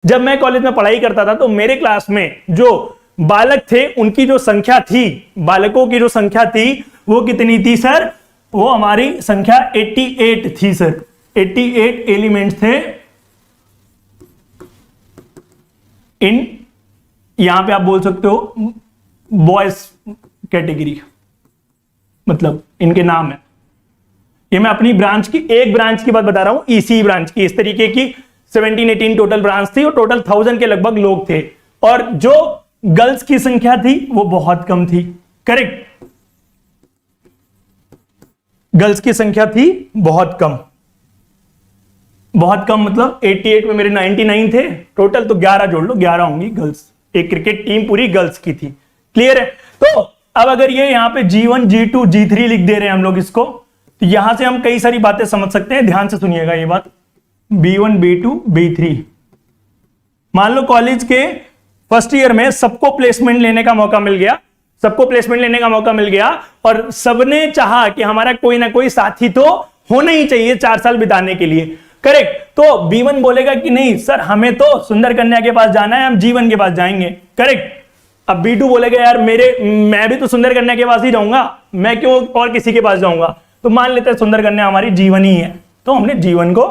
जब मैं कॉलेज में पढ़ाई करता था तो मेरे क्लास में जो बालक थे उनकी जो संख्या थी, बालकों की जो संख्या थी वो कितनी थी सर? वो हमारी संख्या 88 थी सर। 88 एलिमेंट्स थे इन, यहां पे आप बोल सकते हो बॉयज कैटेगरी, मतलब इनके नाम है। ये मैं अपनी ब्रांच की, एक ब्रांच की बात बता रहा हूं, ईसी ब्रांच की। इस तरीके की 17-18 टोटल ब्रांच थी और टोटल 1000 के लगभग लोग थे, और जो गर्ल्स की संख्या थी वो बहुत कम थी। करेक्ट, गर्ल्स की संख्या थी बहुत कम। बहुत कम मतलब 88 में मेरे 99 थे टोटल, तो 11 जोड़ लो, 11 होंगी गर्ल्स। एक क्रिकेट टीम पूरी गर्ल्स की थी। क्लियर है? तो अब अगर ये यहां पे G1 G2 G3 लिख दे रहे हैं हम लोग इसको, तो यहां से हम कई सारी बातें समझ सकते हैं। ध्यान से सुनिएगा ये बात। B1 B2 B3, मान लो कॉलेज के फर्स्ट ईयर में सबको प्लेसमेंट लेने का मौका मिल गया, सबको प्लेसमेंट लेने का मौका मिल गया, और सबने चाहा कि हमारा कोई ना कोई साथी तो होना ही चाहिए 4 साल बिताने के लिए। करेक्ट, तो B1 बोलेगा कि नहीं सर हमें तो सुंदर कन्या के पास जाना है, हम G1 के पास जाएंगे। करेक्ट, अब B2 बोलेगा यार मैं भी तो सुंदर कन्या के पास ही जाऊंगा, मैं क्यों और किसी के पास जाऊंगा। तो मान लेते हैं सुंदर कन्या हमारी G1 ही है, तो हमने G1 को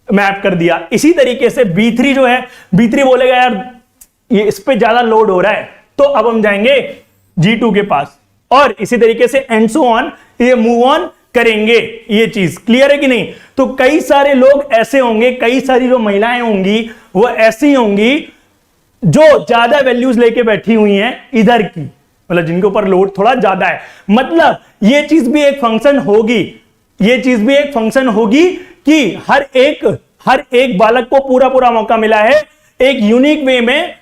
मैप कर दिया। इसी तरीके से B3 जो है, B3 बोलेगा यार ये इस पे ज्यादा लोड हो रहा है, तो अब हम जाएंगे G2 के पास, और इसी तरीके से एंड सो ऑन, ये मूव ऑन करेंगे। ये चीज क्लियर है कि नहीं? तो कई सारे लोग ऐसे होंगे, कई सारी जो महिलाएं होंगी वो ऐसी होंगी जो ज्यादा वैल्यूज लेके बैठी हुई हैं इधर की, मतलब जिनके ऊपर लोड थोड़ा ज्यादा है। मतलब ये चीज भी एक फंक्शन होगी, ये चीज भी एक फंक्शन होगी कि हर एक बालक को पूरा मौका मिला है एक यूनिक वे में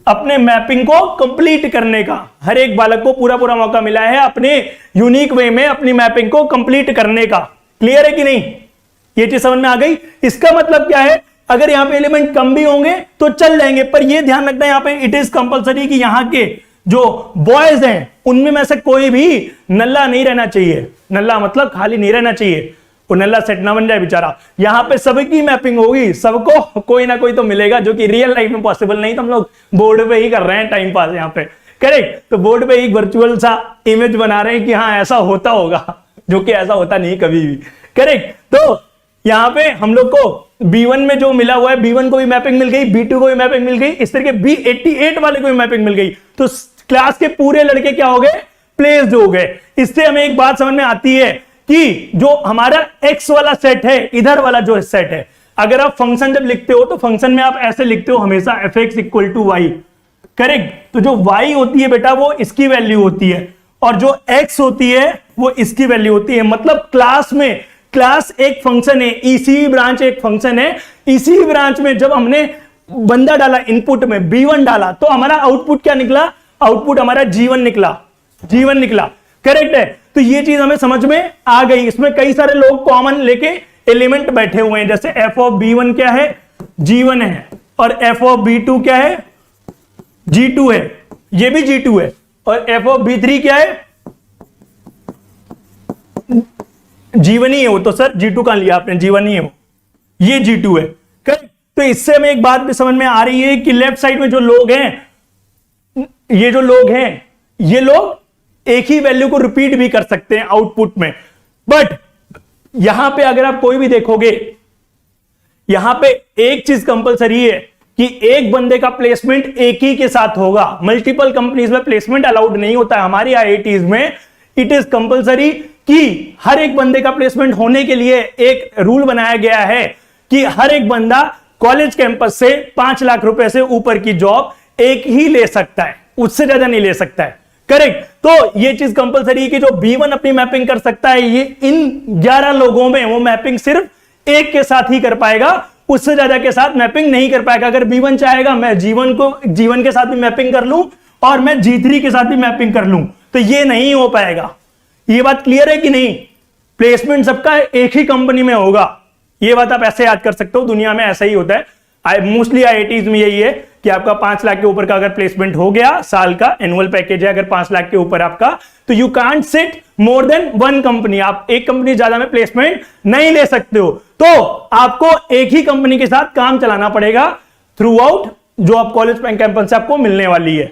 अपने मैपिंग को कंप्लीट करने का। हर एक बालक को पूरा मौका मिला है अपने यूनिक वे में अपनी मैपिंग को कंप्लीट करने का। क्लियर है कि नहीं? ये चीज समझ में आ गई? इसका मतलब क्या है, अगर यहां पे एलिमेंट कम भी होंगे तो चल जाएंगे, पर ये ध्यान रखना है यहां पे इट इज कंपलसरी कि यहां के जो बॉयज हैं उनमें में से कोई भी नल्ला नहीं रहना चाहिए। नल्ला मतलब खाली नहीं रहना चाहिए, वो नल्ला सेट ना बन जाए बेचारा। यहां पे सबकी मैपिंग होगी, सबको कोई ना कोई तो मिलेगा, जो कि रियल लाइफ में पॉसिबल नहीं। तो हम लोग बोर्ड पे ही कर रहे हैं टाइम पास यहां पे। करेक्ट, तो बोर्ड पे एक वर्चुअल सा इमेज बना रहे हैं कि हाँ ऐसा होता होगा, जो कि ऐसा होता नहीं कभी भी। करेक्ट, तो यहां पे हम लोग को B1 में जो मिला हुआ है, B1 को भी मैपिंग मिल गई, B2 को भी मैपिंग मिल गई, इस तरीके B88 वाले को भी मैपिंग मिल गई। तो क्लास के पूरे लड़के क्या हो गए? प्लेस्ड हो गए। इससे हमें एक बात समझ में आती है कि जो हमारा X वाला सेट है, इधर वाला जो सेट है, अगर आप फंक्शन जब लिखते हो तो फंक्शन में आप ऐसे लिखते हो हमेशा fx equal to y. Correct, तो जो y होती है बेटा वो इसकी वैल्यू होती है, और जो x होती है वो इसकी वैल्यू होती है। मतलब क्लास में, क्लास एक फंक्शन है, इसी ब्रांच एक फंक्शन है, इसी ब्रांच में जब हमने बंदा डाला इनपुट में B1 डाला तो हमारा आउटपुट क्या निकला? आउटपुट हमारा G1 निकला, G1 निकला। करेक्ट है, तो ये चीज हमें समझ में आ गई। इसमें कई सारे लोग कॉमन लेके एलिमेंट बैठे हुए हैं, जैसे f ऑफ B1 क्या है? G1 है, और f ऑफ B2 क्या है? G2 है, ये भी G2 है, और f ऑफ B3 क्या है? G1 ही है वो तो सर, G2 कहां लिया आपने? G1 ही है वो, ये G2 है। करेक्ट, तो इससे हमें एक बात भी समझ में आ रही है कि लेफ्ट साइड में जो लोग हैं, ये जो लोग हैं, ये लोग एक ही वैल्यू को रिपीट भी कर सकते हैं आउटपुट में। बट यहां पे अगर आप कोई भी देखोगे, यहां पे एक चीज कंपलसरी है कि एक बंदे का प्लेसमेंट एक ही के साथ होगा। मल्टीपल कंपनीज में प्लेसमेंट अलाउड नहीं होता है। हमारी आईआईटीज में इट इज कंपलसरी कि हर एक बंदे का प्लेसमेंट होने के लिए एक रूल बनाया गया है कि हर एक बंदा कॉलेज कैंपस से 5 लाख रुपए से ऊपर की जॉब एक ही ले सकता है, उससे ज्यादा नहीं ले सकता है। करेक्ट, तो ये चीज कंपलसरी है कि जो B1 अपनी मैपिंग कर सकता है, ये इन 11 लोगों में वो मैपिंग सिर्फ एक के साथ ही कर पाएगा, उससे ज्यादा के साथ मैपिंग नहीं कर पाएगा। अगर B1 चाहेगा मैं G1 के साथ भी मैपिंग कर लूं और मैं G3 के साथ भी मैपिंग कर लूं, तो ये नहीं हो पाएगा। ये बात क्लियर है कि नहीं? प्लेसमेंट सबका एक ही कंपनी में होगा। ये बात आप ऐसे याद कर सकते हो, दुनिया में ऐसा ही होता है। मोस्टली आईआईटीज में यही है कि आपका 5 लाख के ऊपर का अगर प्लेसमेंट हो गया, साल का एनुअल पैकेज है अगर 5 लाख के ऊपर आपका, तो you can't sit more than 1 company. आप एक कंपनी ज्यादा में प्लेसमेंट नहीं ले सकते हो, तो आपको एक ही कंपनी के साथ काम चलाना पड़ेगा। थ्रू आउट जो आप कॉलेज कैंपस से आपको मिलने वाली है।